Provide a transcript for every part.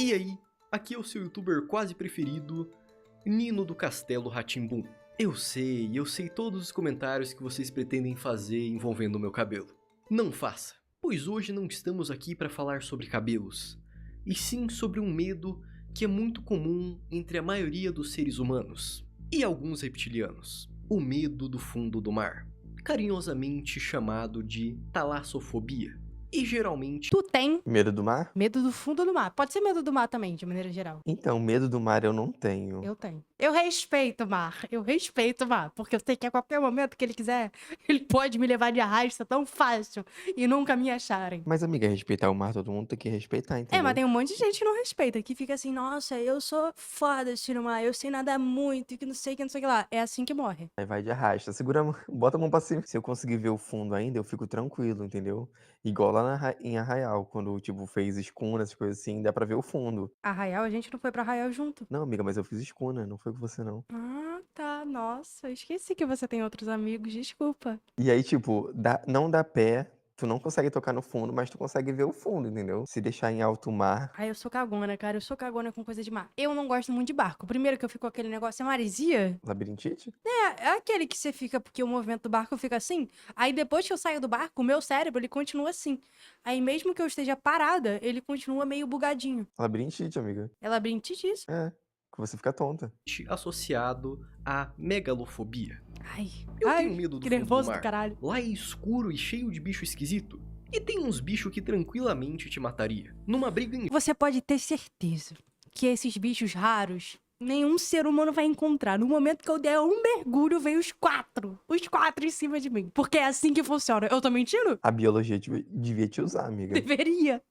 E aí, aqui é o seu youtuber quase preferido, Nino do Castelo Rá-Tim-Bum. Eu sei todos os comentários que vocês pretendem fazer envolvendo o meu cabelo. Não faça, pois hoje não estamos aqui para falar sobre cabelos, e sim sobre um medo que é muito comum entre a maioria dos seres humanos e alguns reptilianos. O medo do fundo do mar, carinhosamente chamado de talassofobia. E geralmente... Tu tem Medo do mar? medo do fundo do mar. Pode ser medo do mar também, de maneira geral. Então, medo do mar eu não tenho. Eu tenho. Eu respeito o mar. Eu respeito o mar. Porque eu sei que a qualquer momento que ele quiser, ele pode me levar de arrasta tão fácil e nunca me acharem. Mas, amiga, respeitar o mar, todo mundo tem que respeitar, entendeu? Mas tem um monte de gente que não respeita, que fica assim, nossa, eu sou foda assim no mar, eu sei nadar muito, e que não sei o que lá. É assim que morre. Aí vai de arrasta, segura a mão, bota a mão pra cima. Se eu conseguir ver o fundo ainda, eu fico tranquilo, entendeu? Igual lá em Arraial, quando, tipo, fez escuna, essas coisas assim, dá pra ver o fundo. Arraial, a gente não foi pra Arraial junto. Não, amiga, mas eu fiz escuna, não foi com você, não. Ah, tá, nossa, eu esqueci que você tem outros amigos, desculpa. E aí, tipo, não dá pé, tu não consegue tocar no fundo, mas tu consegue ver o fundo, entendeu? Se deixar em alto mar. Ai, eu sou cagona, cara, eu sou cagona com coisa de mar. Eu não gosto muito de barco. Primeiro que eu fico com aquele negócio, é maresia? Labirintite? É aquele que você fica, porque o movimento do barco fica assim. Aí depois que eu saio do barco, o meu cérebro, ele continua assim. Aí mesmo que eu esteja parada, ele continua meio bugadinho. Labirintite, amiga. É labirintite isso? É, que você fica tonta. associado à megalofobia. Ai, Eu tenho medo do que fundo nervoso do do mar. caralho. Lá é escuro e cheio de bicho esquisito. E tem uns bichos que tranquilamente te mataria. Numa briga em... Você pode ter certeza que esses bichos raros, nenhum ser humano vai encontrar. No momento que eu der um mergulho, vem os quatro em cima de mim. Porque é assim que funciona. Eu tô mentindo? A biologia devia te usar, amiga. Deveria.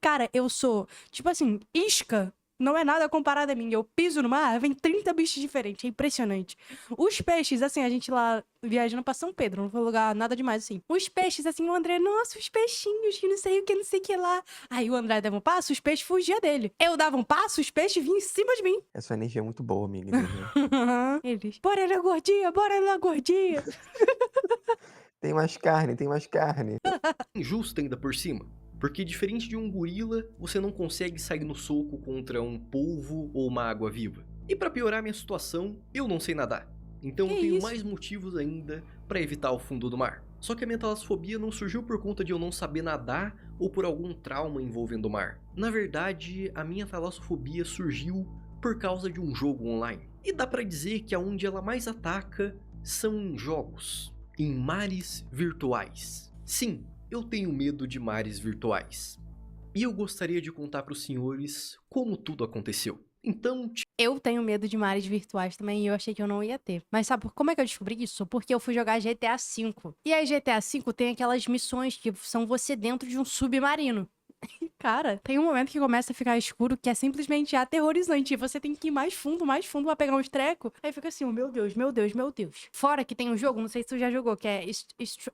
Cara, eu sou, tipo assim, isca não é nada comparado a mim. Eu piso no mar, vem 30 bichos diferentes. É impressionante. Os peixes, assim, a gente lá viajando pra São Pedro, não foi lugar nada demais, assim. Os peixes, assim, o André, nossa, os peixinhos, que não sei o que, não sei o que lá. Aí o André dava um passo, os peixes fugiam dele. Eu dava um passo, os peixes vinham em cima de mim. Essa energia é muito boa, amiga. Entendeu? Eles, bora na gordinha, bora na gordinha. Tem mais carne, tem mais carne. injusta ainda por cima. Porque diferente de um gorila, você não consegue sair no soco contra um polvo ou uma água viva. E pra piorar minha situação, eu não sei nadar. Então Que eu tenho isso? mais motivos ainda pra evitar o fundo do mar. Só que a minha talassofobia não surgiu por conta de eu não saber nadar ou por algum trauma envolvendo o mar. Na verdade, a minha talassofobia surgiu por causa de um jogo online. E dá pra dizer que aonde ela mais ataca são em jogos, em mares virtuais. Sim, eu tenho medo de mares virtuais. E eu gostaria de contar para os senhores como tudo aconteceu. Então, Eu tenho medo de mares virtuais também e eu achei que eu não ia ter. Mas sabe como é que eu descobri isso? Porque eu fui jogar GTA V. E aí GTA V tem aquelas missões que são você dentro de um submarino. E, cara, tem um momento que começa a ficar escuro que é simplesmente aterrorizante. E você tem que ir mais fundo pra pegar uns trecos. Aí fica assim, oh, meu Deus, meu Deus, meu Deus. Fora que tem um jogo, não sei se tu já jogou, que é...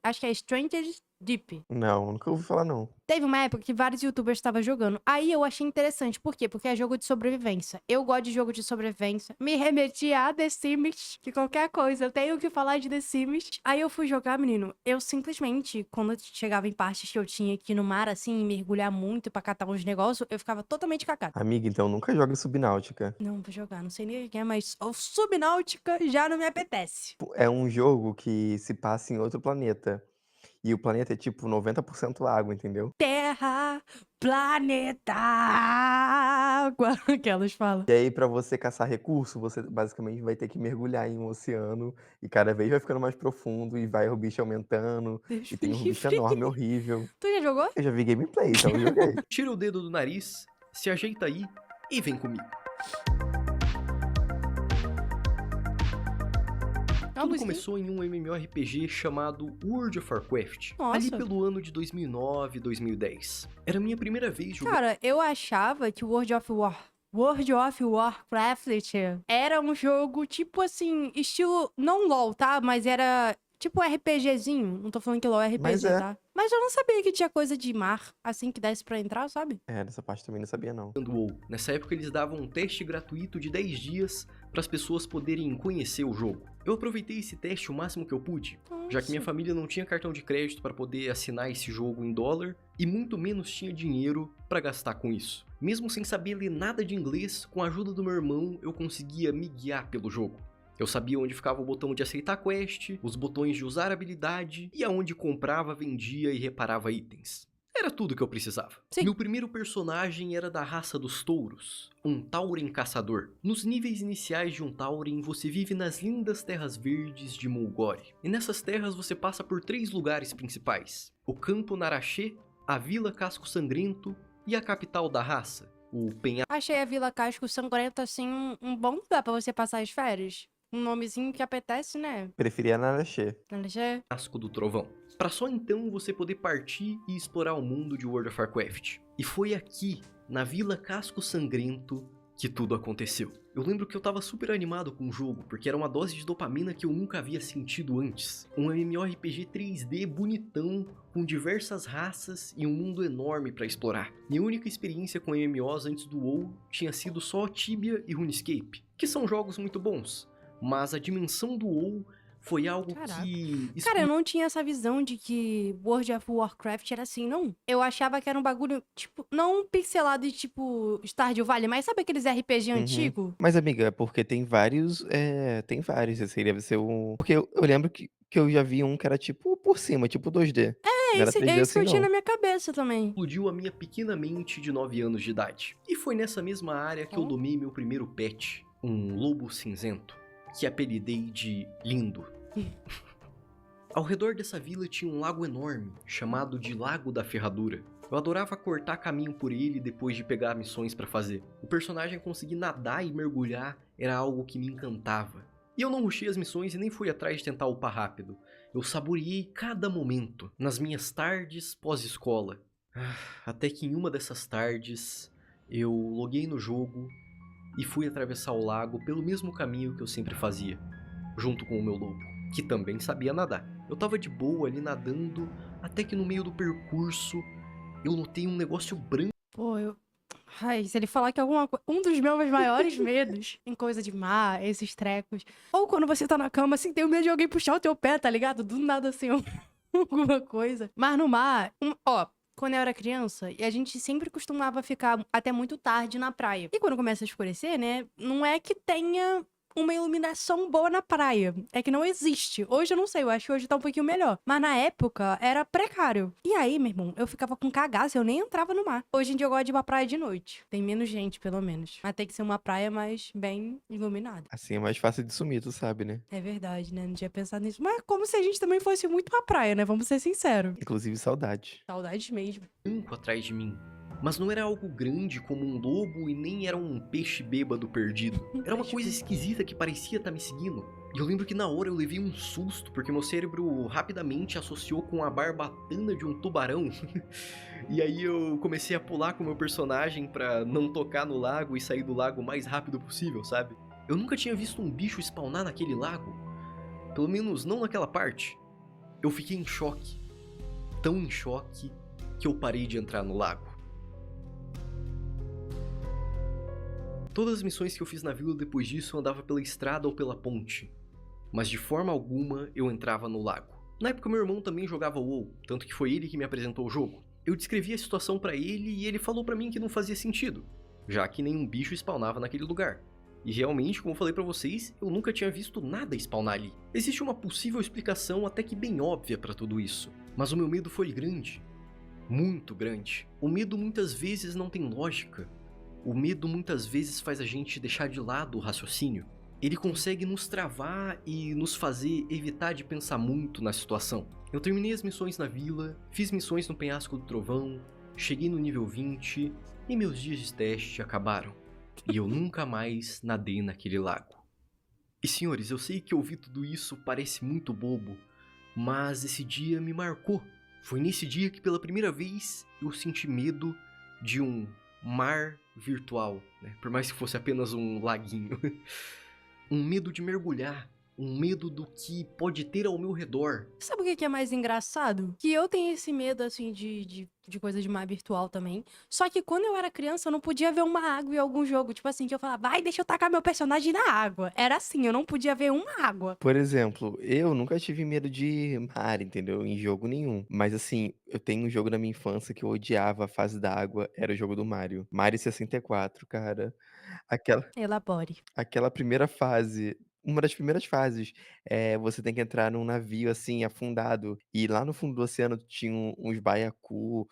acho que é Stranger Deep. Não, nunca ouvi falar, não. Teve uma época que vários youtubers estavam jogando. Aí eu achei interessante. Por quê? Porque é jogo de sobrevivência. Eu gosto de jogo de sobrevivência. Me remeti a The Sims. Que qualquer coisa, eu tenho que falar de The Sims. Aí eu fui jogar, menino. Eu simplesmente, quando eu chegava em partes que eu tinha que ir no mar, assim, mergulhar muito pra catar uns negócios, eu ficava totalmente cagada. Amiga, então nunca joga Subnáutica. Não, vou jogar. Não sei nem o que é, mas o Subnáutica já não me apetece. É um jogo que se passa em outro planeta. E o planeta é tipo 90% água, entendeu? Terra, planeta, água. Que elas falam. E aí, pra você caçar recurso, você basicamente vai ter que mergulhar em um oceano. E cada vez vai ficando mais profundo. E vai o bicho aumentando. Deus E tem me um bicho livre. enorme, horrível. Tu já jogou? Eu já vi gameplay, então eu joguei. tira o dedo do nariz, se ajeita aí e vem comigo. Tudo começou em um MMORPG chamado World of Warcraft, Nossa. ali pelo ano de 2009, 2010. Era a minha primeira vez jogando. Cara, eu achava que World of Warcraft era um jogo tipo assim, estilo não LoL, tá? Mas era tipo RPGzinho. Não tô falando que LOL é RPG, Mas é. tá? Mas eu não sabia que tinha coisa de mar, assim, que desse pra entrar, sabe? É, dessa parte também não sabia, não. do WoW. Nessa época eles davam um teste gratuito de 10 dias para as pessoas poderem conhecer o jogo. Eu aproveitei esse teste o máximo que eu pude, já que minha Nossa. família não tinha cartão de crédito para poder assinar esse jogo em dólar e muito menos tinha dinheiro para gastar com isso. Mesmo sem saber ler nada de inglês, com a ajuda do meu irmão eu conseguia me guiar pelo jogo. Eu sabia onde ficava o botão de aceitar quest, os botões de usar habilidade e aonde comprava, vendia e reparava itens. Era tudo que eu precisava. Sim. Meu primeiro personagem era da raça dos touros, um Tauren caçador. Nos níveis iniciais de um Tauren, você vive nas lindas terras verdes de Mulgore. E nessas terras você passa por 3 lugares principais: o Campo Naraxê, a Vila Casco Sangrento e a capital da raça, o Achei a Vila Casco Sangrento, assim, um bom lugar pra você passar as férias. Um nomezinho que apetece, né? Preferia Naraxê. LG. Penhasco do Trovão. Para só então você poder partir e explorar o mundo de World of Warcraft. E foi aqui, na Vila Casco Sangrento, que tudo aconteceu. Eu lembro que eu tava super animado com o jogo, porque era uma dose de dopamina que eu nunca havia sentido antes. Um MMORPG 3D bonitão, com diversas raças e um mundo enorme para explorar. Minha única experiência com MMOs antes do WoW tinha sido só Tibia e RuneScape, que são jogos muito bons, mas a dimensão do WoW foi algo Caraca. que... Cara, eu não tinha essa visão de que World of Warcraft era assim, não. Eu achava que era um bagulho, tipo, não pixelado de tipo Stardew Valley, mas sabe aqueles RPG antigo? Mas, amiga, é porque tem vários. Tem vários. Esse aí deve ser um. Porque eu lembro que eu já vi um que era tipo por cima, tipo 2D. Não era É 3D isso que assim, eu tinha na não. minha cabeça também. explodiu a minha pequena mente de 9 anos de idade. E foi nessa mesma área que eu domei meu primeiro pet, um lobo cinzento, que apelidei de Lindo. Ao redor dessa vila tinha um lago enorme, chamado de Lago da Ferradura. Eu adorava cortar caminho por ele depois de pegar missões pra fazer. O personagem conseguir nadar e mergulhar era algo que me encantava. E eu não rushei as missões e nem fui atrás de tentar upar rápido. Eu saboreei cada momento, nas minhas tardes pós-escola. Até que em uma dessas tardes, eu loguei no jogo e fui atravessar o lago pelo mesmo caminho que eu sempre fazia, junto com o meu lobo, que também sabia nadar. Eu tava de boa ali nadando, até que no meio do percurso, eu notei um negócio branco. Pô, Ai, se ele falar que um dos meus maiores medos em coisa de mar, esses trecos. Ou quando você tá na cama, assim, tem o medo de alguém puxar o teu pé, tá ligado? Do nada, assim, alguma coisa. Mas no mar, ó, quando eu era criança, e a gente sempre costumava ficar até muito tarde na praia. E quando começa a escurecer, né, não é que tenha uma iluminação boa na praia. É que não existe. Hoje eu não sei, eu acho que hoje tá um pouquinho melhor. Mas na época era precário. E aí, meu irmão, eu ficava com cagaço, eu nem entrava no mar. Hoje em dia eu gosto de ir pra praia de noite. Tem menos gente, pelo menos. Mas tem que ser uma praia mais bem iluminada. Assim é mais fácil de sumir, tu sabe, né? É verdade, né? Não tinha pensado nisso. Mas como se a gente também fosse muito pra praia, né? Vamos ser sinceros. Inclusive saudade. Saudades mesmo. Atrás de mim. Mas não era algo grande como um lobo e nem era um peixe bêbado perdido. Era uma coisa esquisita que parecia estar me seguindo. E eu lembro que na hora eu levei um susto, porque meu cérebro rapidamente associou com a barbatana de um tubarão. E aí eu comecei a pular com o meu personagem pra não tocar no lago e sair do lago o mais rápido possível, sabe? Eu nunca tinha visto um bicho spawnar naquele lago. Pelo menos não naquela parte. Eu fiquei em choque. Tão em choque que eu parei de entrar no lago. Todas as missões que eu fiz na vila depois disso eu andava pela estrada ou pela ponte. Mas de forma alguma eu entrava no lago. Na época meu irmão também jogava WoW, tanto que foi ele que me apresentou o jogo. Eu descrevi a situação pra ele e ele falou pra mim que não fazia sentido, já que nenhum bicho spawnava naquele lugar. E realmente, como eu falei pra vocês, eu nunca tinha visto nada spawnar ali. Existe uma possível explicação até que bem óbvia pra tudo isso, mas o meu medo foi grande. Muito grande. O medo muitas vezes não tem lógica. O medo muitas vezes faz a gente deixar de lado o raciocínio. Ele consegue nos travar e nos fazer evitar de pensar muito na situação. Eu terminei as missões na vila, fiz missões no Penhasco do Trovão, cheguei no nível 20 e meus dias de teste acabaram. E eu nunca mais nadei naquele lago. E senhores, eu sei que ouvir tudo isso parece muito bobo, mas esse dia me marcou. Foi nesse dia que pela primeira vez eu senti medo de um mar virtual, né? Por mais que fosse apenas um laguinho. Um medo de mergulhar um medo do que pode ter ao meu redor. Sabe o que que é mais engraçado? Que eu tenho esse medo, assim, de coisa de mar virtual também. Só que quando eu era criança, eu não podia ver uma água em algum jogo. Tipo assim, que eu falava, vai, deixa eu tacar meu personagem na água. Era assim, eu não podia ver uma água. Por exemplo, eu nunca tive medo de mar, entendeu? Em jogo nenhum. Mas assim, eu tenho um jogo na minha infância que eu odiava a fase da água, era o jogo do Mario. Mario 64, cara. Aquela Elabore. aquela primeira fase, uma das primeiras fases, você tem que entrar num navio, assim, afundado, e lá no fundo do oceano tinha uns baiacu,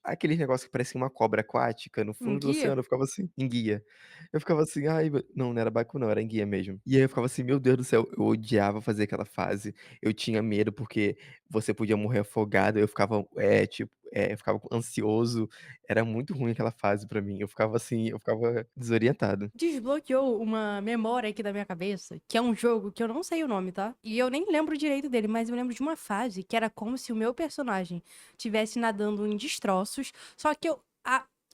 aqueles negócios que parecem uma cobra aquática no Um fundo do guia? oceano, eu ficava assim enguia. Eu ficava assim: "Ai, não era baiacu não, era enguia mesmo". E aí eu ficava assim: "Meu Deus do céu", eu odiava fazer aquela fase, eu tinha medo porque você podia morrer afogado, eu ficava, eu ficava ansioso, era muito ruim aquela fase pra mim, eu ficava assim, eu ficava desorientado. Desbloqueou uma memória aqui da minha cabeça, que é um jogo que eu não sei o nome, tá? E eu nem lembro direito dele, mas eu lembro de uma fase que era como se o meu personagem estivesse nadando em destroços, só que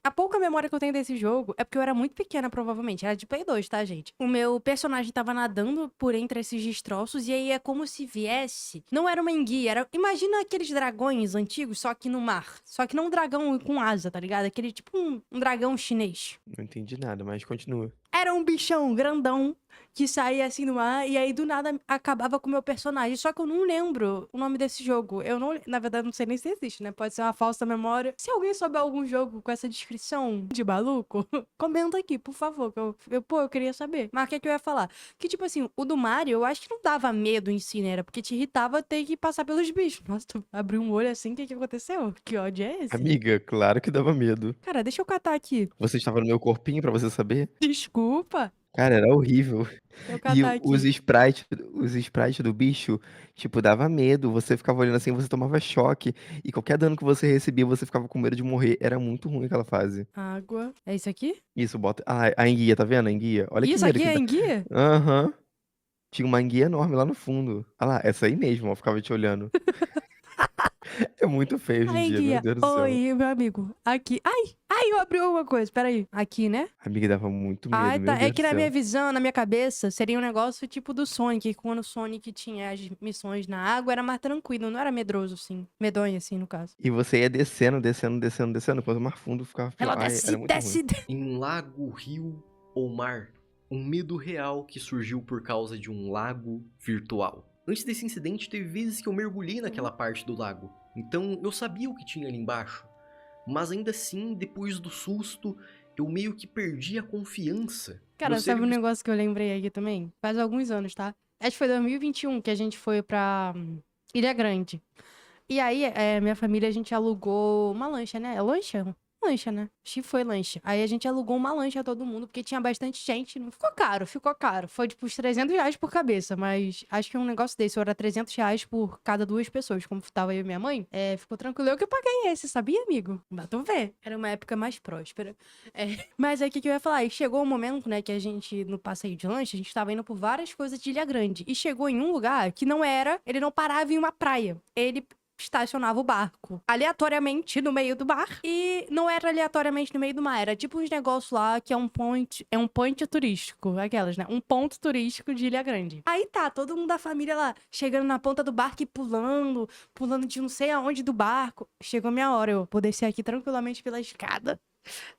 a pouca memória que eu tenho desse jogo é porque eu era muito pequena, provavelmente. Era de Play 2, tá, gente? O meu personagem tava nadando por entre esses destroços e aí é como se viesse. Não era uma enguia, era. Imagina aqueles dragões antigos, só que no mar. Só que não um dragão com asa, tá ligado? Aquele tipo um dragão chinês. Não entendi nada, mas continua. Era um bichão grandão que saía assim no ar e aí do nada acabava com o meu personagem. Só que eu não lembro o nome desse jogo. Eu não, na verdade, não sei nem se existe, né? Pode ser uma falsa memória. Se alguém souber algum jogo com essa descrição de maluco, comenta aqui, por favor. Pô, eu queria saber. Mas o que é que eu ia falar? Que tipo assim, o do Mario, eu acho que não dava medo em si, né? Era porque te irritava ter que passar pelos bichos. Nossa, tu abriu um olho assim, o que que aconteceu? Que ódio é esse? Amiga, claro que dava medo. Cara, deixa eu catar aqui. Você estava no meu corpinho pra você saber? Desculpa. Cara, era horrível. Deixa eu E catar aqui. os sprites do bicho, tipo, dava medo, você ficava olhando assim, você tomava choque, e qualquer dano que você recebia, você ficava com medo de morrer. Era muito ruim aquela fase. Água. É isso aqui? Isso, bota a enguia, tá vendo a enguia? Olha que Isso medo aqui que é dá. enguia? Aham. Tinha uma enguia enorme lá no fundo. Olha lá, essa aí mesmo, ó, ficava te olhando. É muito feio hoje A em dia, meu enguia. Deus do céu. Oi, meu amigo. Aqui. Ai, ai, eu abri alguma coisa. Peraí. Aqui, né? Amiga, dava muito Ai, medo, tá. meu É Deus do que na minha céu. visão, na minha cabeça, seria um negócio tipo do Sonic. Quando o Sonic tinha as missões na água, era mais tranquilo. Não era medroso, assim. Medonho, assim, no caso. E você ia descendo, descendo, descendo, descendo. Quanto mais fundo ficava pior. Ela Ai, desce, era muito ruim. desce. Em um lago, rio ou mar, um medo real que surgiu por causa de um lago virtual. Antes desse incidente, teve vezes que eu mergulhei naquela parte do lago, então eu sabia o que tinha ali embaixo. Mas ainda assim, depois do susto, eu meio que perdi a confiança. Meu Cara, sabe um cérebro. negócio que eu lembrei aqui também? Faz alguns anos, tá? Acho que foi 2021 que a gente foi pra Ilha Grande. E aí, minha família, a gente alugou uma lancha, né? É lancha? Lancha, né? Acho que foi lancha. Aí a gente alugou uma lancha a todo mundo, porque tinha bastante gente. Não ficou caro, ficou caro. Foi tipo uns R$ 300 por cabeça, mas acho que um negócio desse era R$ 300 por cada duas pessoas. Como tava eu e minha mãe, ficou tranquilo. Eu que paguei esse, sabia, amigo? Mas tu vê. Era uma época mais próspera. Mas aí o que que eu ia falar? E chegou um momento, né, que a gente, no passeio de lancha, a gente tava indo por várias coisas de Ilha Grande. E chegou em um lugar que não era, ele não parava em uma praia. Ele estacionava o barco aleatoriamente no meio do mar. E não era aleatoriamente no meio do mar, era tipo uns negócios lá que é um point turístico, aquelas, né? Um ponto turístico de Ilha Grande. Aí tá, todo mundo da família lá, chegando na ponta do barco e pulando de não sei aonde do barco. Chegou minha hora, eu vou descer aqui tranquilamente pela escada.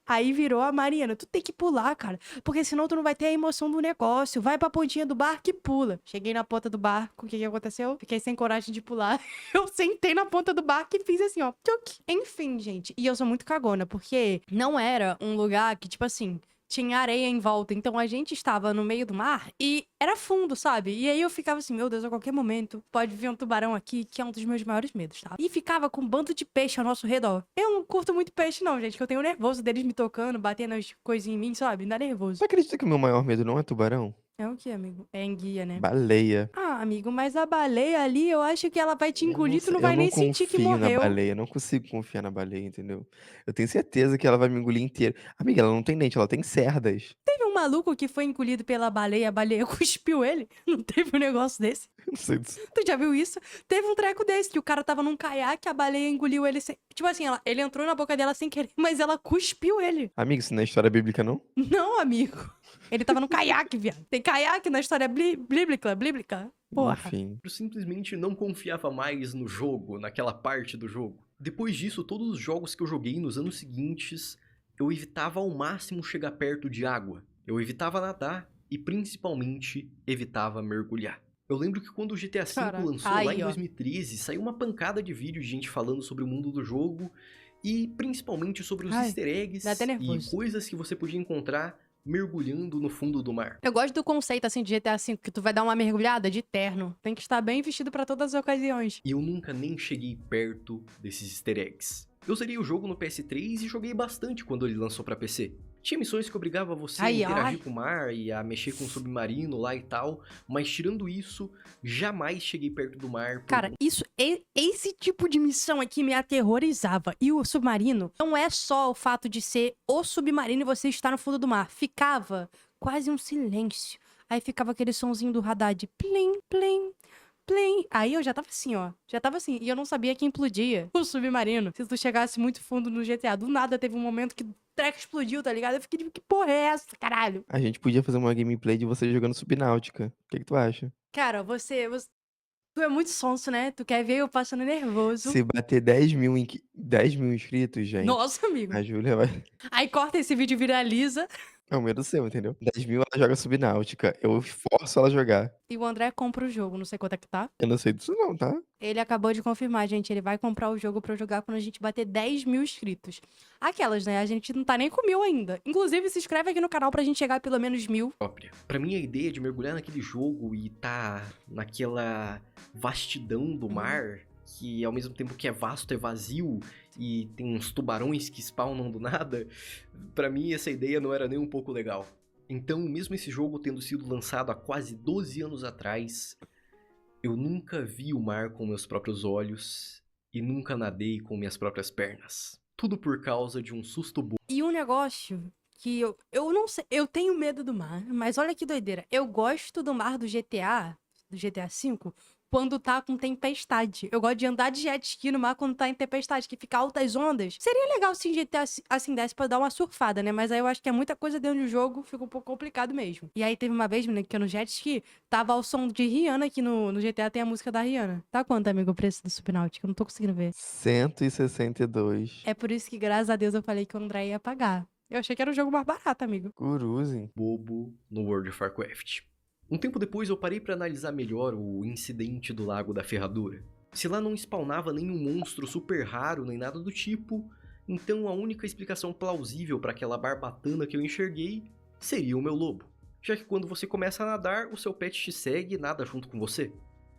Aí virou a Mariana, tu tem que pular, cara, porque senão tu não vai ter a emoção do negócio. Vai pra pontinha do barco e pula. Cheguei na ponta do barco, o que que aconteceu? Fiquei sem coragem de pular. Eu sentei na ponta do barco e fiz assim, ó. Tchuc. Enfim, gente. E eu sou muito cagona, porque não era um lugar que, tipo assim, tinha areia em volta. Então a gente estava no meio do mar e era fundo, sabe? E aí eu ficava assim, meu Deus, a qualquer momento pode vir um tubarão aqui, que é um dos meus maiores medos, tá? E ficava com um bando de peixe ao nosso redor. Eu não curto muito peixe, não, gente, que eu tenho nervoso deles me tocando, batendo as coisinhas em mim, sabe? Me dá nervoso. Você acredita que o meu maior medo não é tubarão? É o que, amigo? É enguia, né? Baleia. Ah, amigo, mas a baleia ali, eu acho que ela vai te Eu não engolir, tu sei, não eu vai não nem sentir que confio na morreu. baleia, eu não consigo confiar na baleia, entendeu? Eu tenho certeza que ela vai me engolir inteira. Amiga, ela não tem dente, ela tem cerdas. Teve um maluco que foi engolido pela baleia, a baleia cuspiu ele? Não teve um negócio desse? Não sei disso. Tu já viu isso? Teve um treco desse, que o cara tava num caiaque, a baleia engoliu ele sem... Tipo assim, ele entrou na boca dela sem querer, mas ela cuspiu ele. Amigo, isso não é história bíblica, não? Não, amigo. Ele tava no caiaque, viado. Tem caiaque na história bíblica. Porra. Enfim. Eu simplesmente não confiava mais no jogo, naquela parte do jogo. Depois disso, todos os jogos que eu joguei nos anos seguintes, eu evitava ao máximo chegar perto de água. Eu evitava nadar e principalmente evitava mergulhar. Eu lembro que quando o GTA V Caraca. lançou lá em Aí, ó. 2013, saiu uma pancada de vídeos de gente falando sobre o mundo do jogo e principalmente sobre os Ai, easter eggs dá até e nervoso. coisas que você podia encontrar mergulhando no fundo do mar. Eu gosto do conceito, assim, de GTA V, que tu vai dar uma mergulhada de terno. Tem que estar bem vestido pra todas as ocasiões. E eu nunca nem cheguei perto desses easter eggs. Eu zerei o jogo no PS3 e joguei bastante quando ele lançou pra PC. Tinha missões que obrigavam você a Ai, interagir ai. com o mar e a mexer com o submarino lá e tal, mas tirando isso, jamais cheguei perto do mar. por Cara, esse tipo de missão aqui me aterrorizava. E o submarino não é só o fato de ser o submarino e você estar no fundo do mar. Ficava quase um silêncio. Aí ficava aquele sonzinho do radar de plim, plim, plim. Aí eu já tava assim, ó. Já tava assim. E eu não sabia que implodia o submarino. Se tu chegasse muito fundo no GTA, do nada teve um momento que o treco explodiu, tá ligado? Eu fiquei tipo, que porra é essa, caralho? A gente podia fazer uma gameplay de você jogando Subnáutica. O que tu acha? Cara, tu é muito sonso, né? Tu quer ver eu passando nervoso. Se bater 10.000 inscritos, gente, Nossa, amigo. a Júlia vai... Aí corta esse vídeo e viraliza. É o medo seu, entendeu? 10.000 ela joga Subnáutica. Eu forço ela a jogar. E o André compra o jogo, não sei quanto é que tá. Eu não sei disso não, tá? Ele acabou de confirmar, gente. Ele vai comprar o jogo pra eu jogar quando a gente bater 10 mil inscritos. Aquelas, né? A gente não tá nem com 1.000 ainda. Inclusive, se inscreve aqui no canal pra gente chegar a pelo menos 1.000. Própria. Pra mim, a ideia de mergulhar naquele jogo e tá naquela vastidão do mar, que ao mesmo tempo que é vasto, é vazio, e tem uns tubarões que spawnam do nada, pra mim essa ideia não era nem um pouco legal. Então, mesmo esse jogo tendo sido lançado há quase 12 anos atrás, eu nunca vi o mar com meus próprios olhos e nunca nadei com minhas próprias pernas. Tudo por causa de um susto bobo. E um negócio que eu não sei. Eu tenho medo do mar, mas olha que doideira. Eu gosto do mar do GTA V, quando tá com tempestade. Eu gosto de andar de jet ski no mar quando tá em tempestade, que fica altas ondas. Seria legal se em GTA assim desse pra dar uma surfada, né? Mas aí eu acho que é muita coisa dentro do jogo, fica um pouco complicado mesmo. E aí teve uma vez, menina, que eu no jet ski tava ao som de Rihanna, que no GTA tem a música da Rihanna. Tá quanto, amigo, o preço do Subnáutica? Eu não tô conseguindo ver. 162. É por isso que, graças a Deus, eu falei que o André ia pagar. Eu achei que era um jogo mais barato, amigo. Guruzem. Bobo no World of Warcraft. Um tempo depois eu parei para analisar melhor o incidente do Lago da Ferradura. Se lá não spawnava nenhum monstro super raro nem nada do tipo, então a única explicação plausível para aquela barbatana que eu enxerguei seria o meu lobo. Já que quando você começa a nadar, o seu pet te segue e nada junto com você.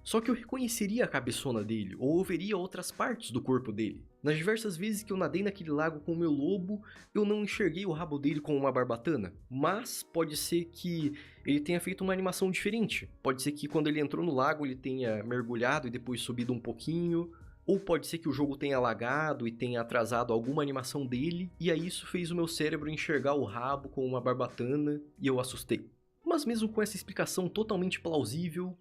Só que eu reconheceria a cabeçona dele, ou veria outras partes do corpo dele. Nas diversas vezes que eu nadei naquele lago com o meu lobo, eu não enxerguei o rabo dele com uma barbatana. Mas pode ser que ele tenha feito uma animação diferente. Pode ser que quando ele entrou no lago ele tenha mergulhado e depois subido um pouquinho. Ou pode ser que o jogo tenha lagado e tenha atrasado alguma animação dele, e aí isso fez o meu cérebro enxergar o rabo com uma barbatana e eu assustei. Mas mesmo com essa explicação totalmente plausível,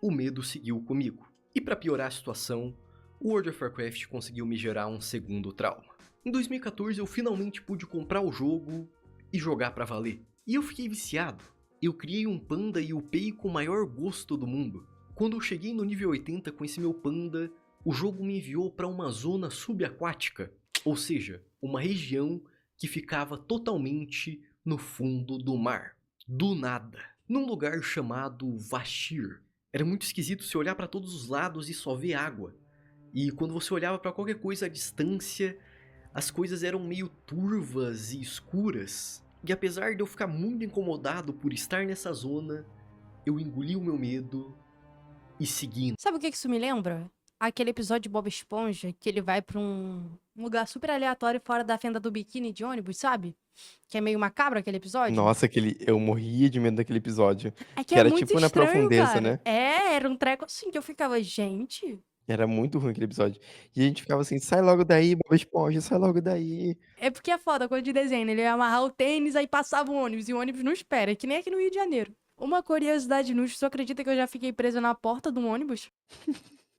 o medo seguiu comigo. E para piorar a situação, o World of Warcraft conseguiu me gerar um segundo trauma. Em 2014 eu finalmente pude comprar o jogo e jogar pra valer. E eu fiquei viciado. Eu criei um panda e upei com o maior gosto do mundo. Quando eu cheguei no nível 80 com esse meu panda, o jogo me enviou para uma zona subaquática, ou seja, uma região que ficava totalmente no fundo do mar, do nada, num lugar chamado Vashir. Era muito esquisito se olhar para todos os lados e só ver água. E quando você olhava para qualquer coisa à distância, as coisas eram meio turvas e escuras. E apesar de eu ficar muito incomodado por estar nessa zona, eu engoli o meu medo e segui. Sabe o que isso me lembra? Aquele episódio de Bob Esponja, que ele vai pra um lugar super aleatório fora da fenda do biquíni de ônibus, sabe? Que é meio macabro aquele episódio. Nossa, eu morria de medo daquele episódio. É Que é era muito tipo na estranho, profundeza, cara. né? É, era um treco assim que eu ficava, gente, Era muito ruim aquele episódio. E a gente ficava assim: "Sai logo daí, Bob Esponja, sai logo daí". É porque é foda, coisa de desenho, né? Ele ia amarrar o tênis, aí passava o ônibus, e o ônibus não espera, é que nem aqui no Rio de Janeiro. Uma curiosidade inútil, você acredita que eu já fiquei presa na porta do ônibus?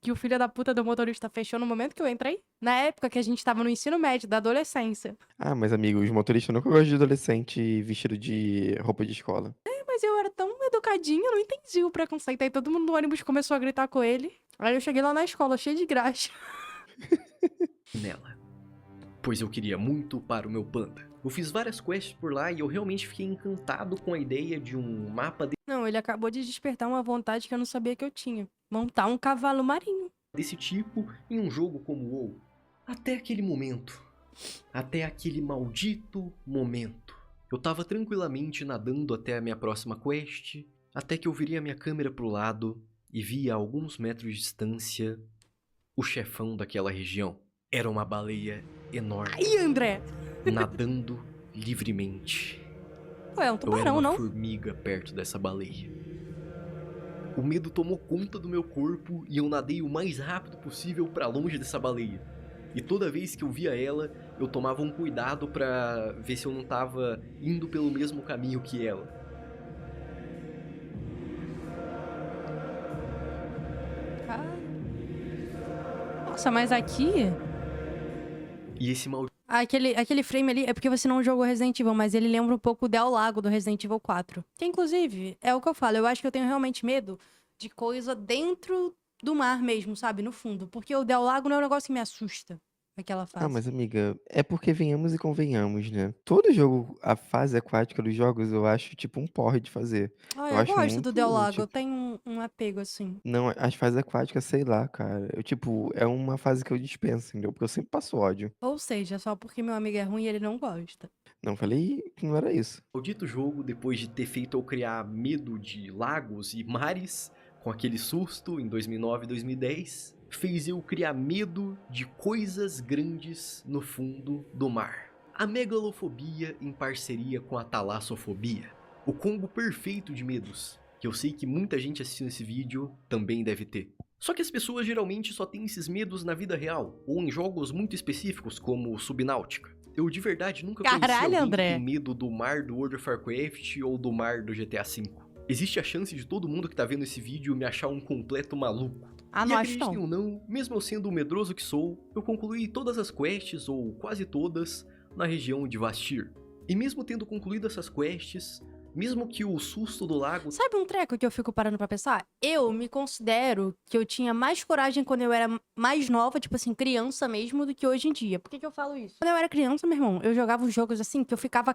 Que o filho da puta do motorista fechou no momento que eu entrei? Na época que a gente tava no ensino médio, da adolescência. Ah, mas amigo, os motoristas nunca gostam de adolescente vestido de roupa de escola. Mas eu era tão educadinha, eu não entendi o preconceito. Aí todo mundo no ônibus começou a gritar com ele. Aí eu cheguei lá na escola, cheio de graxa. Nela, pois eu queria muito para o meu panda. Eu fiz várias quests por lá e eu realmente fiquei encantado com a ideia de um mapa Não, ele acabou de despertar uma vontade que eu não sabia que eu tinha. Montar um cavalo marinho. desse tipo em um jogo como o WoW. Até aquele momento. Até aquele maldito momento. Eu tava tranquilamente nadando até a minha próxima quest, até que eu virei a minha câmera pro lado e vi a alguns metros de distância o chefão daquela região. Era uma baleia enorme, Ih, André! nadando livremente. Ué, é um Eu era tubarão, uma não? formiga perto dessa baleia. O medo tomou conta do meu corpo e eu nadei o mais rápido possível para longe dessa baleia. E toda vez que eu via ela, eu tomava um cuidado pra ver se eu não tava indo pelo mesmo caminho que ela. Ah. Nossa, mas aqui... E esse maldito Aquele frame ali é porque você não jogou Resident Evil, mas ele lembra um pouco o Del Lago do Resident Evil 4. Que, inclusive, é o que eu falo, eu acho que eu tenho realmente medo de coisa dentro do mar mesmo, sabe? No fundo. Porque o Del Lago não é um negócio que me assusta, aquela Ah, fase. mas amiga, é porque venhamos e convenhamos, né? Todo jogo, a fase aquática dos jogos, eu acho tipo um porre de fazer. Ah, Eu eu acho gosto do Del muito, Lago, eu tipo, tenho um apego assim. não, as fases aquáticas, sei lá, cara. Eu, tipo, é uma fase que eu dispenso, entendeu? Porque eu sempre passo ódio. Ou seja, só porque meu amigo é ruim e ele não gosta. Não falei que não era isso. jogo, depois de ter feito eu criar medo de lagos e mares, com aquele susto em 2009 e 2010, fez eu criar medo de coisas grandes no fundo do mar. A megalofobia em parceria com a talassofobia. O combo perfeito de medos, que eu sei que muita gente assistindo esse vídeo também deve ter. Só que as pessoas geralmente só têm esses medos na vida real, ou em jogos muito específicos como Subnáutica. Eu de verdade nunca conheci Caralho, alguém que tem André! medo do mar do World of Warcraft ou do mar do GTA V. Existe a chance de todo mundo que tá vendo esse vídeo me achar um completo maluco. Ah, E não acho acreditem não. ou não, mesmo eu sendo o medroso que sou, eu concluí todas as quests, ou quase todas, na região de Vastir. E mesmo tendo concluído essas quests, mesmo que o susto do lago Sabe um treco que eu fico parando pra pensar? Eu me considero que eu tinha mais coragem quando eu era mais nova, tipo assim, criança mesmo, do que hoje em dia. Por que que eu falo isso? Quando eu era criança, meu irmão, eu jogava uns jogos assim que eu ficava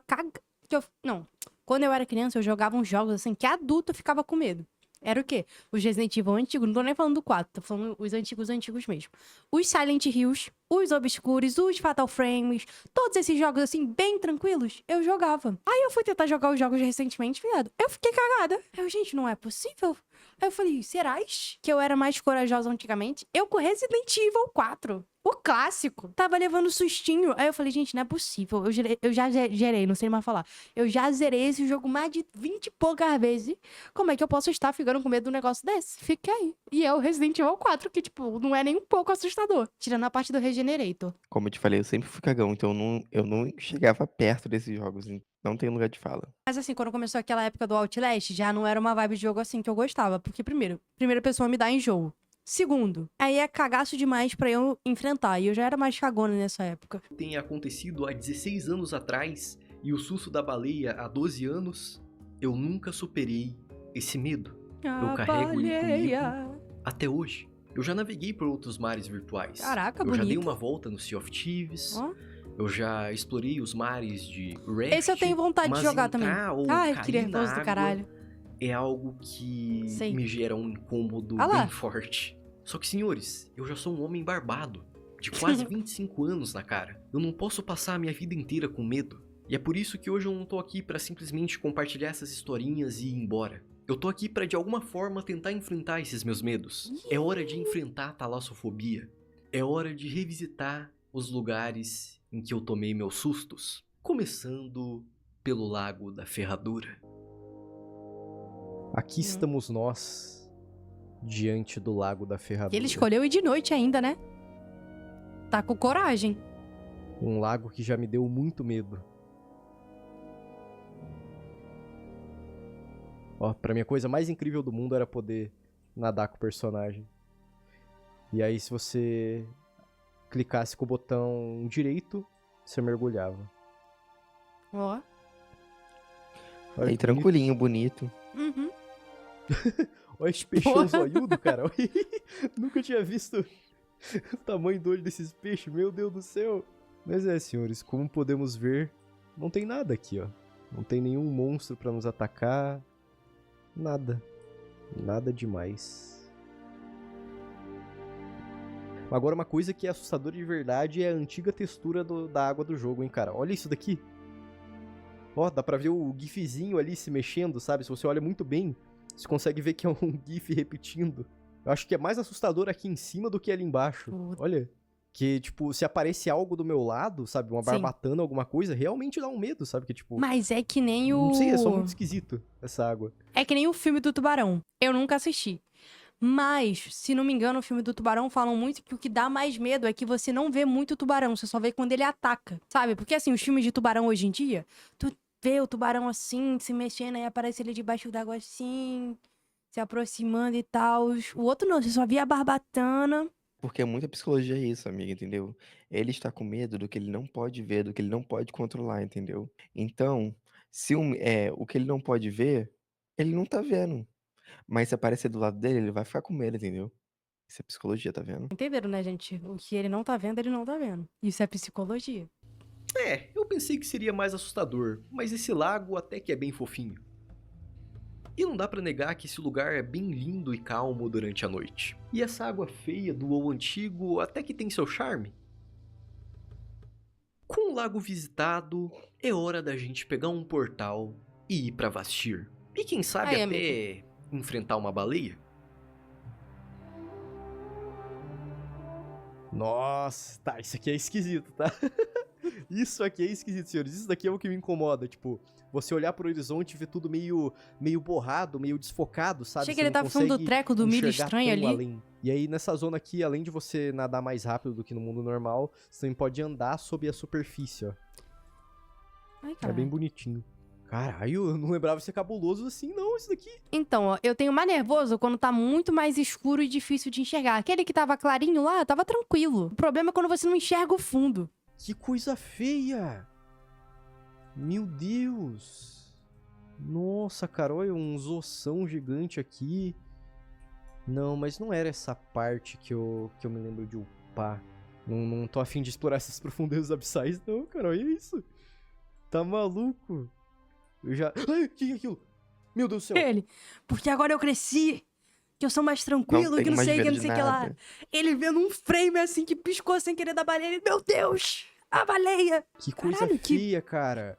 Não. Quando eu era criança, eu jogava uns jogos assim que adulto eu ficava com medo. Era o quê? Os Resident Evil antigos, não tô nem falando do 4, tô falando os antigos mesmo. Os Silent Hills, os Obscures, os Fatal Frames, todos esses jogos assim, bem tranquilos, eu jogava. Aí eu fui tentar jogar os jogos recentemente, viado. Eu fiquei cagada. Gente, não é possível. Aí eu falei, serás que eu era mais corajosa antigamente? Eu com Resident Evil 4. O clássico. Tava levando sustinho. Aí eu falei, gente, não é possível. Eu já gerei, não sei mais falar. Eu já zerei esse jogo mais de 20 e poucas vezes. Como é que eu posso estar ficando com medo de um negócio desse? Fiquei aí. E é o Resident Evil 4, que, tipo, não é nem um pouco assustador. Tirando a parte do Regenerator. Como eu te falei, eu sempre fui cagão, então eu não chegava perto desses jogos. Não tem lugar de fala. Mas assim, quando começou aquela época do Outlast, já não era uma vibe de jogo assim que eu gostava. Porque, primeiro, primeira pessoa me dá enjoo. Segundo, aí é cagaço demais pra eu enfrentar. E eu já era mais cagona nessa época. tenha acontecido há 16 anos atrás e o susto da baleia há 12 anos, eu nunca superei esse medo. Eu A carrego ele baleia. comigo até hoje. Eu já naveguei por outros mares virtuais. Caraca, eu já dei bonito. uma volta no Sea of Thieves. Ó. Eu já explorei os mares de Raft. Esse eu tenho vontade de mas jogar também. entrar ou Ai, que cair na nervoso do água caralho. é algo que Sei. me gera um incômodo Ah lá. bem forte. Só que, senhores, eu já sou um homem barbado, de quase 25 anos na cara. Eu não posso passar a minha vida inteira com medo. E é por isso que hoje eu não tô aqui pra simplesmente compartilhar essas historinhas e ir embora. Eu tô aqui pra de alguma forma tentar enfrentar esses meus medos. É hora de enfrentar a talassofobia. É hora de revisitar os lugares em que eu tomei meus sustos. Começando pelo Lago da Ferradura. Aqui estamos nós, diante do lago da E ferradura. ele escolheu ir de noite ainda, né? Tá com coragem. Um lago que já me deu muito medo. Ó, pra mim a coisa mais incrível do mundo era poder nadar com o personagem. E aí se você clicasse com o botão direito, você mergulhava. Ó. Olha Aí, que bonito. tranquilinho, bonito. Uhum. Olha esse peixão Porra. zoiudo, cara. Nunca tinha visto o tamanho do olho desses peixes, meu Deus do céu. Mas senhores, como podemos ver, não tem nada aqui, ó. Não tem nenhum monstro pra nos atacar. Nada. Nada demais. Agora uma coisa que é assustadora de verdade é a antiga textura da água do jogo, hein, cara. Olha isso daqui. Ó, dá pra ver o gifzinho ali se mexendo, sabe? Se você olha muito bem, você consegue ver que é um gif repetindo. Eu acho que é mais assustador aqui em cima do que ali embaixo. Puta. Olha. Que, tipo, se aparece algo do meu lado, sabe? Uma Sim. barbatana, alguma coisa, realmente dá um medo, sabe? Que, tipo... Mas é que nem o... Não sei, é só muito esquisito essa água. É que nem o filme do Tubarão. Eu nunca assisti. Mas, se não me engano, o filme do Tubarão falam muito que o que dá mais medo é que você não vê muito o tubarão, você só vê quando ele ataca, sabe? Porque, assim, os filmes de tubarão hoje em dia, tu vê o tubarão assim, se mexendo, aí aparece ele debaixo d'água assim, se aproximando e tal. O outro não, você só via a barbatana. Porque é muita psicologia isso, amiga, entendeu? Ele está com medo do que ele não pode ver, do que ele não pode controlar, entendeu? Então, se o que ele não pode ver, ele não tá vendo. Mas se aparecer do lado dele, ele vai ficar com medo, entendeu? Isso é psicologia, tá vendo? Entenderam, né, gente? O que ele não tá vendo, ele não tá vendo. Isso é psicologia. Eu pensei que seria mais assustador, mas esse lago até que é bem fofinho. E não dá pra negar que esse lugar é bem lindo e calmo durante a noite. E essa água feia do WoW antigo até que tem seu charme. Com o lago visitado, é hora da gente pegar um portal e ir pra Vastir. E quem sabe Aí, até enfrentar uma baleia. Nossa, tá, isso aqui é esquisito, tá? Isso aqui é esquisito, senhores. Isso daqui é o que me incomoda, tipo, você olhar pro horizonte e ver tudo meio borrado, meio desfocado, sabe? Achei que Você ele não tava falando do consegue treco do milho enxergar estranho tão ali. além. E aí, nessa zona aqui, além de você nadar mais rápido do que no mundo normal, você também pode andar sob a superfície, ó. Ai, É cara. bem bonitinho. Caralho, eu não lembrava de ser cabuloso assim, não, isso daqui. Então, ó, eu tenho mais nervoso quando tá muito mais escuro e difícil de enxergar. Aquele que tava clarinho lá, tava tranquilo. O problema é quando você não enxerga o fundo. Que coisa feia! Meu Deus! Nossa, cara, olha uns ossão gigante aqui. Não, mas não era essa parte que eu me lembro de upar. Não tô afim de explorar essas profundezas abissais, não, cara, olha isso. Tá maluco? Eu já... Ai, o que é aquilo? Meu Deus do céu! Ele, porque agora eu cresci, que eu sou mais tranquilo, que tenho não mais sei, que medo não de sei o que lá. nada. Ele vendo um frame assim que piscou sem querer da baleia. Ele, meu Deus, a baleia! Que coisa Caralho, que- feia, cara.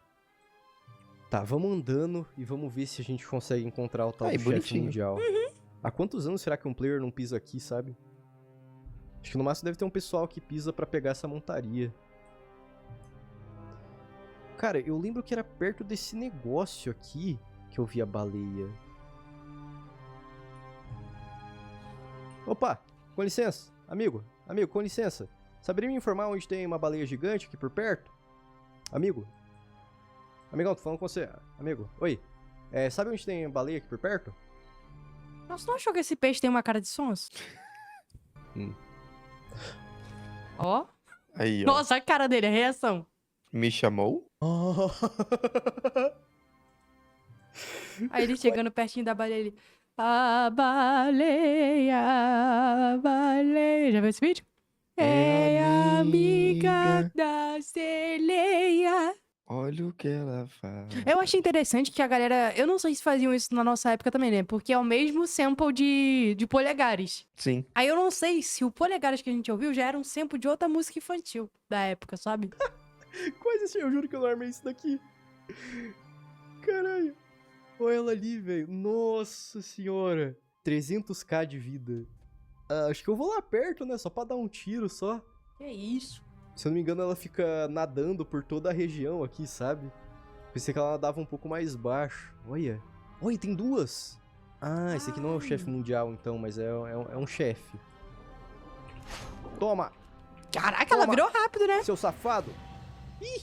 Tá, vamos andando e vamos ver se a gente consegue encontrar o tal Ai, do chefe bonitinho. mundial. Há quantos anos será que um player não pisa aqui, sabe? Acho que no máximo deve ter um pessoal que pisa pra pegar essa montaria. Cara, eu lembro que era perto desse negócio aqui que eu vi a baleia. Opa, com licença. Amigo, com licença. Saberia me informar onde tem uma baleia gigante aqui por perto? Amigo? Amigão, tô falando com você. Amigo, oi. Sabe onde tem baleia aqui por perto? Nossa, não achou que esse peixe tem uma cara de sonso? Ó. Aí, ó. Nossa, a cara dele, a reação. Me chamou? Aí ele chegando pertinho da baleia, ele... A baleia, a baleia... Já viu esse vídeo? É amiga da sereia. Olha o que ela faz. Eu achei interessante que a galera... Eu não sei se faziam isso na nossa época também, né? Porque é o mesmo sample de Polegares. Sim. Aí eu não sei se o Polegares que a gente ouviu já era um sample de outra música infantil da época, sabe? Quase assim, eu juro que eu não armei isso daqui. Caralho. Olha ela ali, velho. Nossa senhora. 300k de vida. Acho que eu vou lá perto, né? Só pra dar um tiro só. Que isso? Se eu não me engano, ela fica nadando por toda a região aqui, sabe? Pensei que ela nadava um pouco mais baixo. Olha. Olha, tem duas. Ah, esse aqui não é o chefe mundial, então, mas é um chefe. Toma, Caraca, ela Toma. virou rápido, né? seu safado. Ih!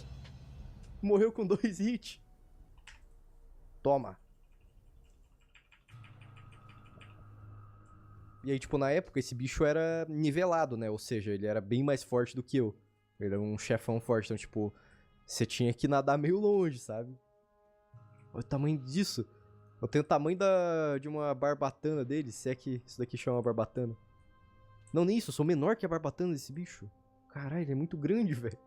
Morreu com 2 hits. Toma. E aí, tipo, na época, esse bicho era nivelado, né? Ou seja, ele era bem mais forte do que eu. Ele era um chefão forte, então, tipo, você tinha que nadar meio longe, sabe? Olha o tamanho disso. Eu tenho o tamanho de uma barbatana dele, se é que isso daqui chama barbatana. Não, nem isso, eu sou menor que a barbatana desse bicho. Caralho, ele é muito grande, velho.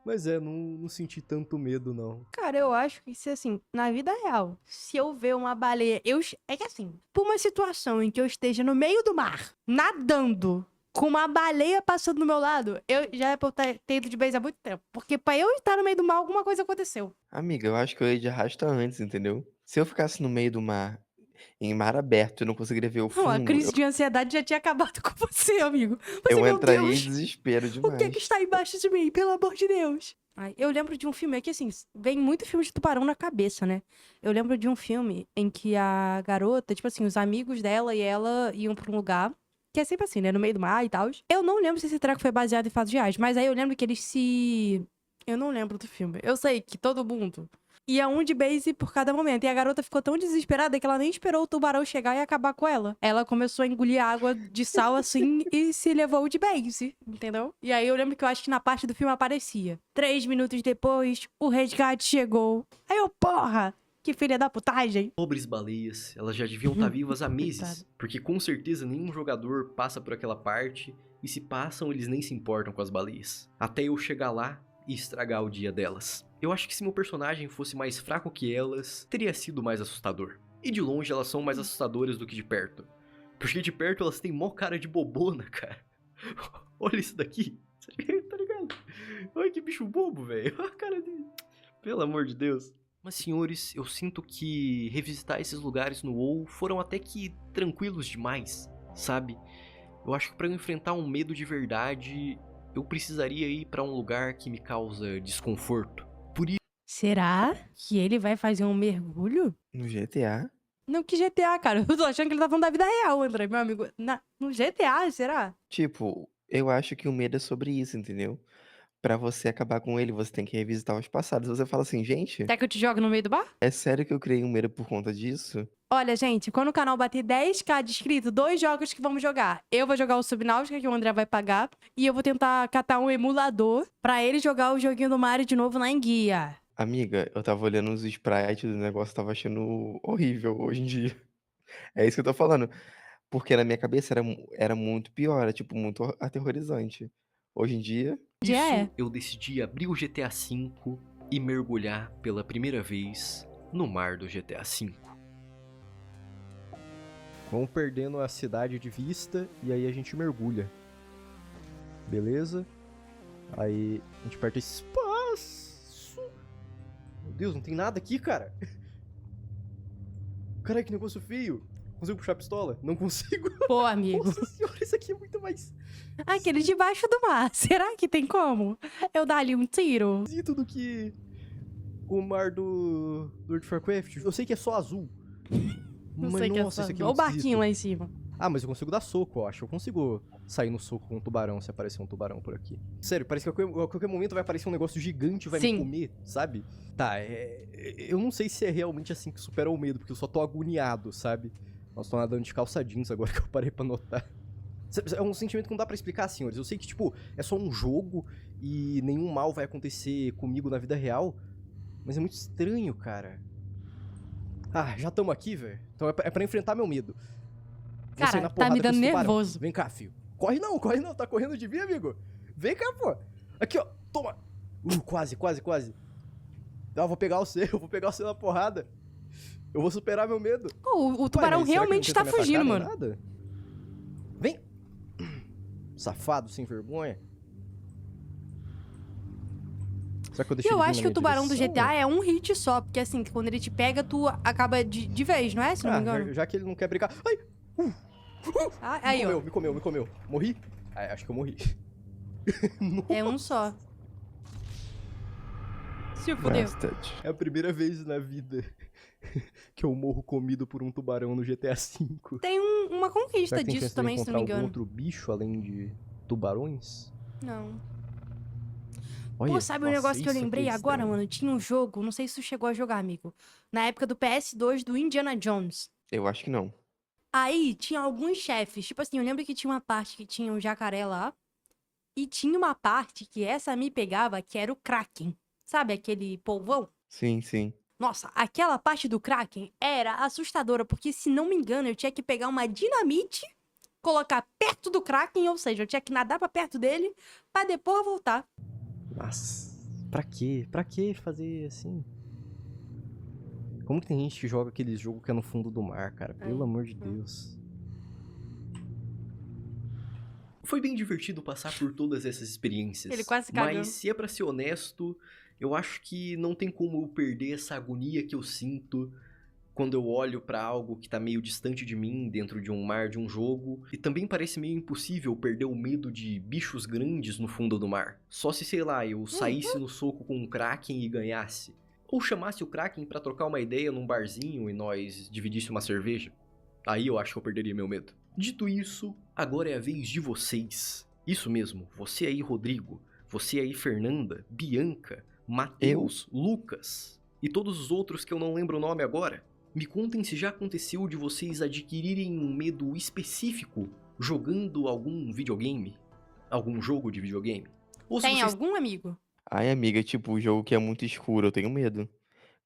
Mas não senti tanto medo, não. Cara, eu acho que se assim, na vida real, se eu ver uma baleia, é que assim, por uma situação em que eu esteja no meio do mar, nadando, com uma baleia passando do meu lado, eu já é pra eu ter ido de base há muito tempo. Porque pra eu estar no meio do mar, alguma coisa aconteceu. Amiga, eu acho que eu ia de arrasta antes, entendeu? Se eu ficasse no meio do mar, em mar aberto, eu não conseguiria ver o Não, a fundo, crise de ansiedade já tinha acabado com você, amigo. Você, eu meu entraria em Deus, desespero o que demais. está embaixo de mim? Pelo amor de Deus. Ai, eu lembro de um filme, é que assim, vem muito filme de tubarão na cabeça, né? Eu lembro de um filme em que a garota, tipo assim, os amigos dela e ela iam pra um lugar, que é sempre assim, né? No meio do mar e tal. Eu não lembro se esse treco foi baseado em fatos reais, mas aí eu lembro que eles se... Eu não lembro do filme. Eu sei que todo mundo ia um de base por cada momento. E a garota ficou tão desesperada que ela nem esperou o tubarão chegar e acabar com ela. Ela começou a engolir água de sal assim e se levou de base, entendeu? E aí eu lembro que eu acho que na parte do filme aparecia. 3 minutos depois, o resgate chegou. Aí eu, porra! Que filha da putagem. Pobres baleias, elas já deviam estar vivas há meses. Coitada. Porque com certeza nenhum jogador passa por aquela parte. E se passam, eles nem se importam com as baleias. Até eu chegar lá e estragar o dia delas. Eu acho que se meu personagem fosse mais fraco que elas, teria sido mais assustador. E de longe elas são mais assustadoras do que de perto. Porque de perto elas têm mó cara de bobona, cara. Olha isso daqui. Tá ligado? Olha que bicho bobo, velho. Olha a cara dele. Pelo amor de Deus. Mas, senhores, eu sinto que revisitar esses lugares no WoW foram até que tranquilos demais, sabe? Eu acho que pra eu enfrentar um medo de verdade, eu precisaria ir pra um lugar que me causa desconforto. Por isso, Será que ele vai fazer um mergulho? No GTA? Não, que GTA, cara. Eu tô achando que ele tá falando da vida real, André, meu amigo. No GTA, será? Tipo, eu acho que o medo é sobre isso, entendeu? Pra você acabar com ele, você tem que revisitar os passados. Você fala assim, gente, Quer que eu te jogue no meio do bar? é sério que eu criei um medo por conta disso? Olha, gente, quando o canal bater 10k de inscrito, 2 jogos que vamos jogar. Eu vou jogar o Subnáutica, que o André vai pagar, e eu vou tentar catar um emulador pra ele jogar o joguinho do Mario de novo na enguia. Amiga, eu tava olhando os sprites do negócio, tava achando horrível hoje em dia. É isso que eu tô falando. Porque na minha cabeça era muito pior, era tipo muito aterrorizante. Hoje em dia, Já é. eu decidi abrir o GTA V e mergulhar pela primeira vez no mar do GTA V. Vamos perdendo a cidade de vista e aí a gente mergulha. Beleza? Aí a gente aperta espaço. Meu Deus, não tem nada aqui, cara. Caralho, que negócio feio. Consigo puxar a pistola? Não consigo. Pô, amigo. Nossa senhora, isso aqui é muito mais Aquele debaixo do mar. Será que tem como eu dar ali um tiro? esquisito do que o mar do World of Warcraft. Eu sei que é só azul. Não Mas sei que é nossa, só... esse aqui é Olha o muito barquinho esquisito. lá em cima. Ah, mas eu consigo dar soco, eu acho. Eu consigo sair no soco com um tubarão se aparecer um tubarão por aqui. Sério, parece que a qualquer momento vai aparecer um negócio gigante e vai Sim. me comer, sabe? Tá, eu não sei se é realmente assim que supera o medo, porque eu só tô agoniado, sabe? Nossa, tô nadando de calça jeans agora que eu parei pra notar. É um sentimento que não dá pra explicar, senhores. Eu sei que, tipo, é só um jogo e nenhum mal vai acontecer comigo na vida real, mas é muito estranho, cara. Ah, já tamo aqui, velho. Então é pra enfrentar meu medo. Vou sair Cara, na tá porrada me com dando esse tubarão. nervoso. Vem cá, filho. Corre não. Tá correndo de mim, amigo. Vem cá, pô. Aqui, ó. Toma. Quase. Eu vou pegar você na porrada. Eu vou superar meu medo. O tubarão Ué, mas será que realmente não tá tenta me fugindo, atacar nem mano. nada? Vem. Safado, sem vergonha. Será que eu E deixei eu ele vir acho na que o minha tubarão do direção? GTA é um hit só, porque assim, quando ele te pega, tu acaba de vez, não é? Se não me engano. Já que ele não quer brincar. Ai! Ah, aí, ó. Me comeu. Morri? Ah, acho que eu morri. É um só. Se fudeu. Bastante. É a primeira vez na vida que eu morro comido por um tubarão no GTA V. Tem uma Será conquista que tem disso chance de eu também, se não encontrar me algum engano. outro bicho além de tubarões? Não. Olha, Pô, sabe um nossa, negócio que eu isso aqui lembrei é agora, estranho. mano? Tinha um jogo, não sei se tu chegou a jogar, amigo. Na época do PS2 do Indiana Jones. Eu acho que não. Aí tinha alguns chefes. Tipo assim, eu lembro que tinha uma parte que tinha um jacaré lá. E tinha uma parte que essa me pegava, que era o Kraken. Sabe aquele polvão? Sim, sim. Nossa, aquela parte do Kraken era assustadora, porque se não me engano, eu tinha que pegar uma dinamite, colocar perto do Kraken, ou seja, eu tinha que nadar pra perto dele, pra depois voltar. Nossa, pra quê? Pra que fazer assim? Como que tem gente que joga aquele jogo que é no fundo do mar, cara? Pelo amor de Deus. Foi bem divertido passar por todas essas experiências. Ele quase Mas cagando. se é pra ser honesto, eu acho que não tem como eu perder essa agonia que eu sinto quando eu olho pra algo que tá meio distante de mim, dentro de um mar de um jogo. E também parece meio impossível perder o medo de bichos grandes no fundo do mar. Só se, sei lá, eu saísse no soco com um Kraken e ganhasse. Ou chamasse o Kraken pra trocar uma ideia num barzinho e nós dividisse uma cerveja. Aí eu acho que eu perderia meu medo. Dito isso, agora é a vez de vocês. Isso mesmo, você aí, Rodrigo. Você aí, Fernanda, Bianca, Matheus, Lucas e todos os outros que eu não lembro o nome agora. Me contem se já aconteceu de vocês adquirirem um medo específico jogando algum videogame, algum jogo de videogame. Ou se Tem vocês algum amigo? Ai, amiga, tipo, o jogo que é muito escuro, eu tenho medo.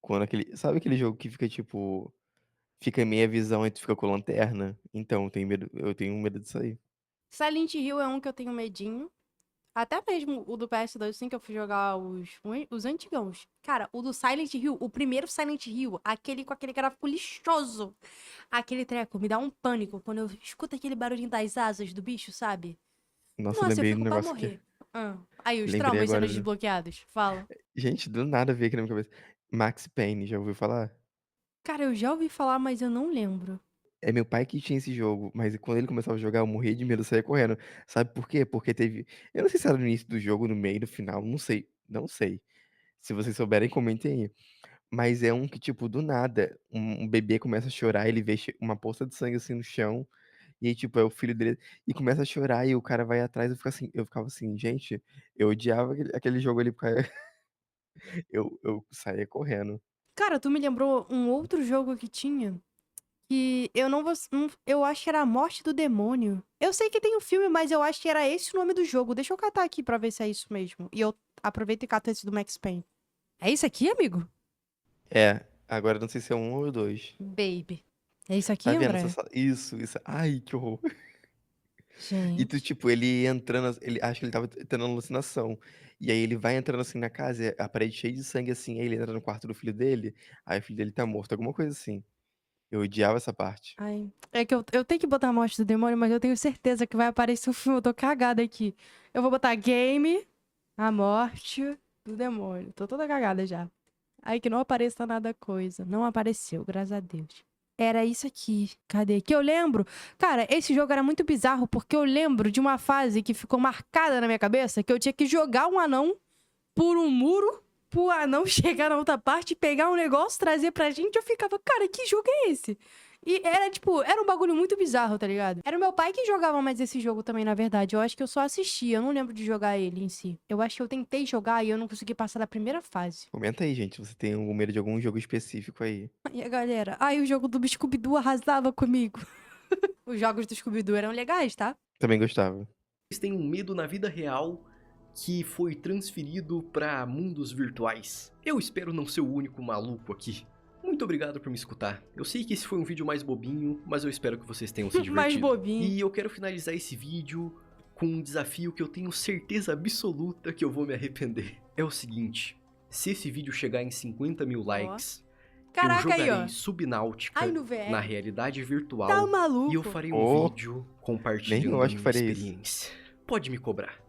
Quando aquele. Sabe aquele jogo que fica, tipo. Fica meia visão e tu fica com lanterna? Então, eu tenho medo disso aí. Silent Hill é um que eu tenho medinho. Até mesmo o do PS2, assim, que eu fui jogar os antigãos. Cara, o do Silent Hill, o primeiro Silent Hill, aquele com aquele gráfico lixoso. Aquele treco me dá um pânico quando eu escuto aquele barulhinho das asas do bicho, sabe? Nossa, eu Nossa, eu lembrei do fico pra negócio aqui. morrer. Ah. Aí, os Lembrei traumas sendo agora. desbloqueados. Fala. Gente, do nada veio aqui na minha cabeça. Max Payne, já ouviu falar? Cara, eu já ouvi falar, mas eu não lembro. É meu pai que tinha esse jogo, mas quando ele começava a jogar, eu morria de medo, eu saía correndo. Sabe por quê? Porque teve. Eu não sei se era no início do jogo, no meio, no final, não sei. Não sei. Se vocês souberem, comentem aí. Mas é um que, tipo, do nada, um bebê começa a chorar, ele vê uma poça de sangue assim no chão, e aí, tipo, é o filho dele, e começa a chorar, e o cara vai atrás, eu ficava assim, gente, eu odiava aquele jogo ali, porque eu saía correndo. Cara, tu me lembrou um outro jogo que tinha. Que eu não vou. Eu acho que era A Morte do Demônio. Eu sei que tem um filme, mas eu acho que era esse o nome do jogo. Deixa eu catar aqui pra ver se é isso mesmo. E eu aproveito e cato esse do Max Payne. É isso aqui, amigo? É, agora eu não sei se é um ou dois. Baby. É isso Tá aqui, vendo André? Isso, ai, que horror. E tu, Gente. tipo, ele entrando, ele acho que ele tava tendo alucinação. E aí ele vai entrando assim na casa, e a parede cheia de sangue assim, aí ele entra no quarto do filho dele, aí o filho dele tá morto, alguma coisa assim. Eu odiava essa parte. Ai. É que eu tenho que botar A Morte do Demônio, mas eu tenho certeza que vai aparecer o filme. Eu tô cagada aqui. Eu vou botar Game, A Morte do Demônio. Tô toda cagada já. Aí que não apareça nada coisa. Não apareceu, graças a Deus. Era isso aqui. Cadê? Que eu lembro. Cara, esse jogo era muito bizarro porque eu lembro de uma fase que ficou marcada na minha cabeça que eu tinha que jogar um anão por um muro pro anão chegar na outra parte, pegar um negócio, trazer pra gente. Eu ficava, cara, que jogo é esse? E era, tipo, era um bagulho muito bizarro, tá ligado? Era o meu pai que jogava mais esse jogo também, na verdade. Eu acho que eu só assistia, eu não lembro de jogar ele em si. Eu acho que eu tentei jogar e eu não consegui passar da primeira fase. Comenta aí, gente, se você tem algum medo de algum jogo específico aí. E a galera, ai, o jogo do Scooby-Doo arrasava comigo. Os jogos do Scooby-Doo eram legais, tá? Também gostava. têm um medo na vida real que foi transferido para mundos virtuais. Eu espero não ser o único maluco aqui. Muito obrigado por me escutar. Eu sei que esse foi um vídeo mais bobinho, mas eu espero que vocês tenham se divertido. Mais bobinho. E eu quero finalizar esse vídeo com um desafio que eu tenho certeza absoluta que eu vou me arrepender. É o seguinte, se esse vídeo chegar em 50 mil likes, eu Caraca, jogarei aí, ó. Subnáutica Ai, no VR. na realidade virtual Tá maluco? e eu farei um Oh, vídeo nem compartilhando eu a acho que minha faria isso. experiência. Pode me cobrar.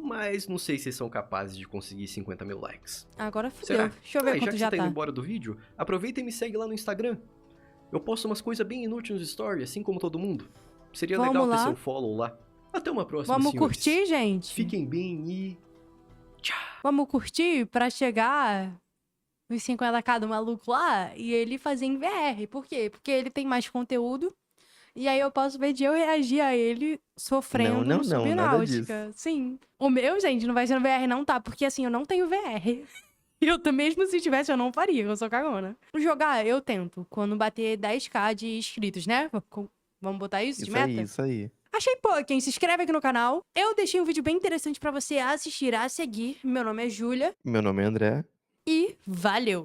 Mas não sei se vocês são capazes de conseguir 50 mil likes. Agora fudeu. Será? Deixa eu ver Ah, e já quanto que já você tá indo tá. embora do vídeo, aproveita e me segue lá no Instagram. Eu posto umas coisas bem inúteis nos stories, assim como todo mundo. Seria Vamos legal ter lá. seu follow lá. Até uma próxima, Vamos senhores. curtir, gente? Fiquem bem e... tchau! Vamos curtir pra chegar os 50k do maluco lá e ele fazer em VR. Por quê? Porque ele tem mais conteúdo. E aí eu posso ver de eu reagir a ele sofrendo no Não, nada disso. Subnáutica. Sim. O meu, gente, não vai ser no VR não, tá? Porque assim, eu não tenho VR. Eu também, mesmo se tivesse, eu não faria, eu sou cagona. Jogar, eu tento. Quando bater 10k de inscritos, né? Vamos botar isso de meta? Isso aí. Achei pouquinho, se inscreve aqui no canal. Eu deixei um vídeo bem interessante pra você assistir, a seguir. Meu nome é Júlia Meu nome é André. e valeu!